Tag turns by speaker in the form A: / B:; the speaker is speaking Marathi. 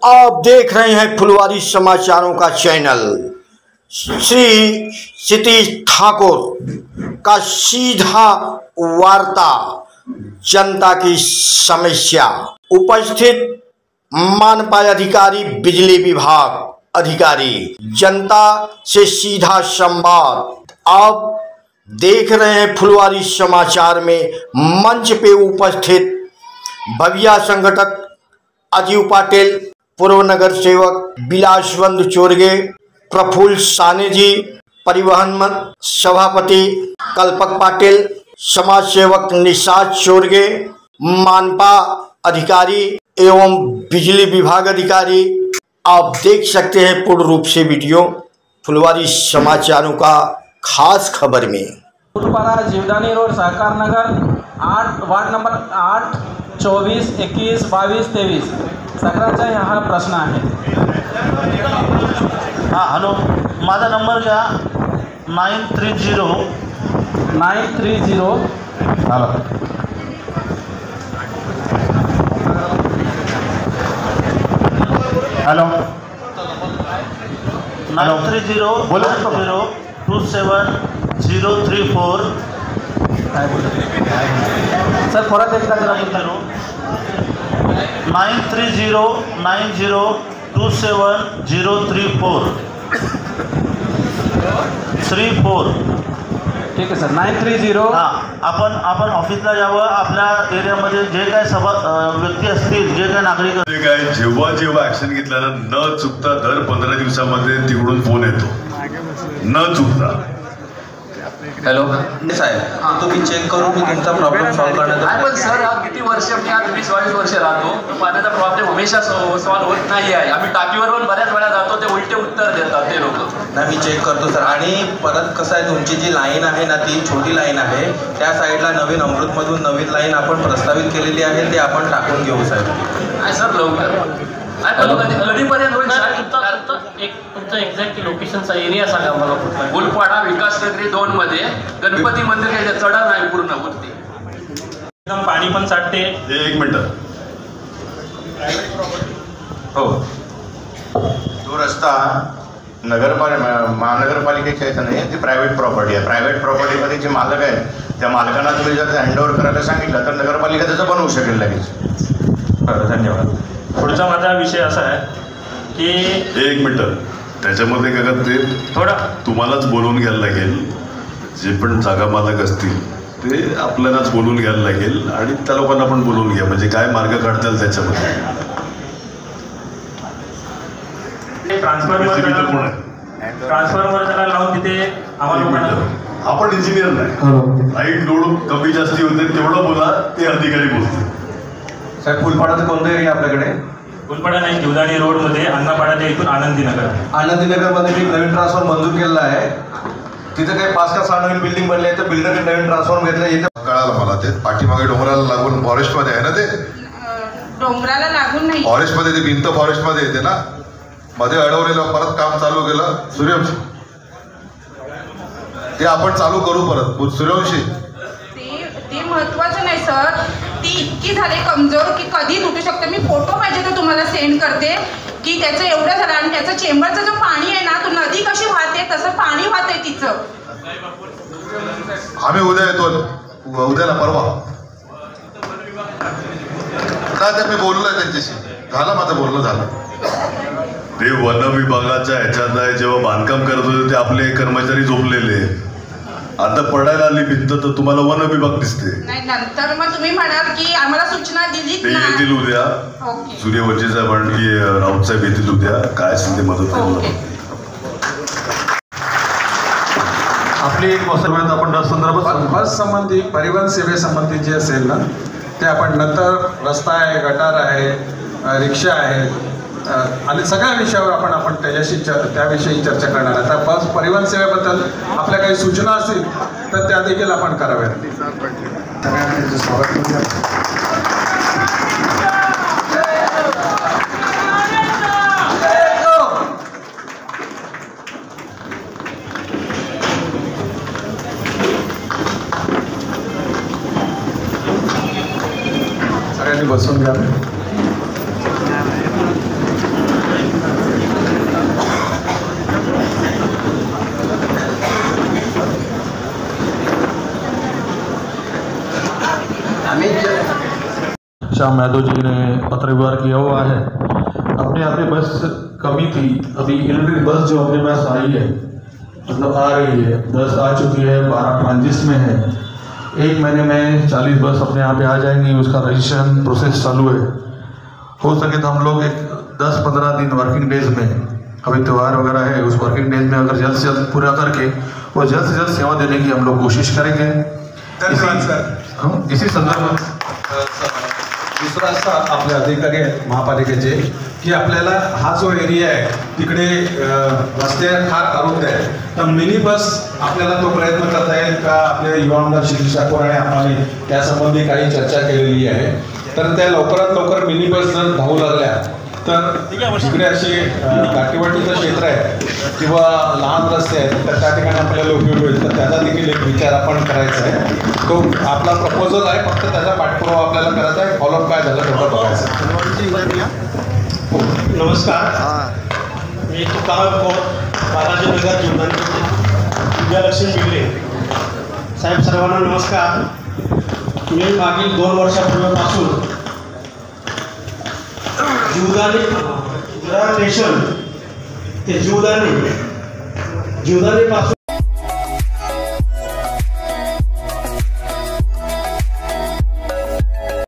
A: आप देख रहे हैं फुलवारी समाचारों का चैनल। श्री सतीश ठाकुर का सीधा वार्ता, जनता की समस्या। उपस्थित मानपाल अधिकारी, बिजली विभाग अधिकारी, जनता से सीधा संवाद। आप देख रहे हैं फुलवारी समाचार में। मंच पे उपस्थित भव्या संगठक अजीव पाटिल, पूर्व नगर सेवक बिलासवंत चोरगे, प्रफुल्ल साने जी, परिवहन सभापति कल्पक पाटिल, समाज सेवक निषाद चोरगे, मानपा अधिकारी एवं बिजली विभाग अधिकारी। आप देख सकते हैं पूर्ण रूप से वीडियो फुलवारी समाचारों का खास खबर में।
B: फुलपारा Jivdani road Sahakar Nagar 8 ward number 8, 24, 21, 22, 23 सगळ्यांचा हा प्रश्न आहे।
C: हां हॅलो, माझा नंबर घ्या 930
B: हॅलो हॅलो
C: 930-027-034
B: काय बोलतो सर, परत एकदा जरा बोलतो
C: 930-90-27034
B: ठीक आहे सर। 930
C: हां, आपण ऑफिसला यावं। आपल्या एरियामध्ये जे काय व्यक्ती असतील, जे काय नागरिक
D: जे काय जेव्हा ऍक्शन घेतल्यानं न चुकता दर 15 दिवसामध्ये तिकडून फोन येतो, न चुकता।
E: हॅलो साहेब, तुम्ही चेक करून मी तुमचा प्रॉब्लेम सॉल्व्ह करण्याचा
F: पण सर किती वर्ष मी आज 20-22 वर्ष राहतो, पाण्याचा प्रॉब्लेम हमेशा सॉल्व्ह होत नाही आहे। आम्ही टाकीवर पण बऱ्याच वेळा जातो, ते उलटे उत्तर देतात ते लोक।
E: नाही, मी चेक करतो सर। आणि परत कसं आहे, तुमची जी लाईन आहे ना, ती छोटी लाईन आहे, त्या साईडला नवीन अमृतमधून नवीन लाईन आपण प्रस्तावित केलेली आहे, ते आपण टाकून घेऊ साहेब।
F: नाही सर, लवकर कधीपर्यंत होईल सर?
G: तुमचं एक्झॅक्ट लोकेशनचा एरिया सांगा मला कुठला।
F: गुलपाडा विकास नगरी 2 मध्ये गणपती मंदिर आहे, चढा नाही पूर्ण वरती,
B: एकदम पाणी पण साठते।
D: एक मिनिट
H: हो, तो रस्ता महानगरपालिकेच्या इथं नाही, ती प्रायव्हेट प्रॉपर्टी आहे। प्रायव्हेट प्रॉपर्टीमध्ये जे मालक आहेत, त्या मालकांना तुम्ही जर हँडओव्हर करायला सांगितलं तर नगरपालिका त्याचं बनवू शकेल लगेच।
B: बरं, धन्यवाद। पुढचा माझा विषय असा आहे की
D: एक मिनिट, त्याच्यामध्ये काय करते,
B: थोडा
D: तुम्हालाच बोलवून घ्यायला लागेल। जे पण जागा मालक असतील ते आपल्यालाच बोलवून घ्यायला लागेल आणि त्या लोकांना पण बोलवून घ्या, म्हणजे काय मार्ग काढता येईल त्याच्यामध्ये।
B: ट्रान्सफॉर्मर त्याला लावून तिथे आम्हाला
D: आपण इंजिनियर नाही, लाईट लोड कमी जास्ती होते तेवढं बोला, ते अधिकारी बोलते।
E: साहेब, फुलपाडाचं कोणतं एरिया आपल्याकडे?
B: फुलपाडा नाही, जीवदानी रोडमध्ये अन्नापाडाच्या इथून
E: आनंदीनगरमध्ये मी नवीन ट्रान्सफॉर्म मंजूर केलेला आहे। तिथे काही 5 का 6 नवीन बिल्डिंग बनले आहेत, तर बिल्डरने नवीन ट्रान्सफॉर्म घेतलं। इथे
I: कळालं मला, ते पाठीमागे डोंगराला लागून फॉरेस्टमध्ये आहे ना, ते
J: डोंगराला लागून नाही,
I: फॉरेस्टमध्ये, ती भिंत फॉरेस्टमध्ये येते ना, मध्ये अडवलेलं परत काम चालू केलं सूर्यवंशी, ते आपण चालू करू परत सूर्यवंशी।
J: ते महत्वाचं नाही सर, ती इतकी झाले कमजोर की कधी तुटू शकते। मी फोटो पाहिजे तर तुम्हाला सेंड करते की त्याचं एवढं झालं। आणि त्याचं चेंबरचं जो पाणी आहे ना, तो नदी कशी वाहते तसं पाणी वाहते तिचं।
I: आम्ही उद्या येतो, उद्याला परवा काय ते मी बोललोय त्यांच्याशी, झालं माझं बोलणं झालं।
D: ते वन विभागाच्या ह्याच्यात आहे, जेव्हा बांधकाम करत होते ते आपले कर्मचारी झोपलेले, आता पडायला आली भिंत तर तुम्हाला वन विभाग दिसते
J: नाही। नंतर मग तुम्ही म्हणाल की आम्हाला सूचना दिली,
D: ते येतील उद्या। सूर्यवंशी साहेब आणि राऊत साहेब येतील उद्या, काय असेल ते मदत करू।
K: आपली एक वस्तुवाद आपण बस संबंधी, परिवहन सेवेसंबंधी जे असेल ना, ते आपण नंतर रस्ता आहे, गटार आहे, रिक्षा आहे आणि सगळ्या विषयावर आपण त्याविषयी चर्चा करणार आहे। तर बस परिवहन सेवेबद्दल आपल्या काही सूचना असतील तर त्या देखील आपण कराव्यात। सगळ्यांनी बसून घ्या। श्याम यादव जी ने पत्र व्यवहार किया हुआ है। अपने यहाँ पे बस कमी थी, अभी इलेक्ट्रिक बस जो अपने पास आई है, मतलब आ रही है, 10 आ चुकी है, 12 ट्रांजिट में है। 1 महीने में 40 बस अपने यहाँ पे आ जाएंगी, उसका रजिस्ट्रेशन प्रोसेस चालू है। हो सके तो हम लोग एक 10-15 दिन वर्किंग डेज में, अभी त्यौहार वगैरह है, उस वर्किंग डेज में अगर जल्द से जल्द पूरा करके वो जल्द से जल्द सेवा देने की हम लोग कोशिश करेंगे।
L: धन्यवाद सर।
K: हम इसी संदर्भ में
L: दुसरा असा आपले अधिकारी आहेत महापालिकेचे की आपल्याला हा जो एरिया आहे तिकडे रस्ते फार अरुंद आहे, तर मिनी बस आपल्याला तो प्रयत्न करता येईल का? आपले युवा आमदार शिरीष ठाकूर आणि आपण त्यासंबंधी काही चर्चा केलेली आहे, तर त्या लवकरात लवकर मिनी बस जर धावू लागल्या तर इकडे अशी काठीवाटीचं क्षेत्र आहे किंवा लहान रस्ते आहेत तर त्या ठिकाणी आपल्याला उपयोग होईल, तर त्याचा देखील एक विचार आपण करायचा आहे। तो आपला प्रपोजल आहे, फक्त त्याचा पाठपुरावा आपल्याला करायचा आहे, फॉलोअप काय झालं तेवढं बघायचं।
M: नमस्कार, मी तुकाराम खोत, बालाजीनगर जीवदानी विजयलक्ष्मी बिगले साहेब, सर्वांना नमस्कार। मी मागील 2 वर्षापूर्वीपासून जीवदानी स्टेशन ते जीवदानी पासून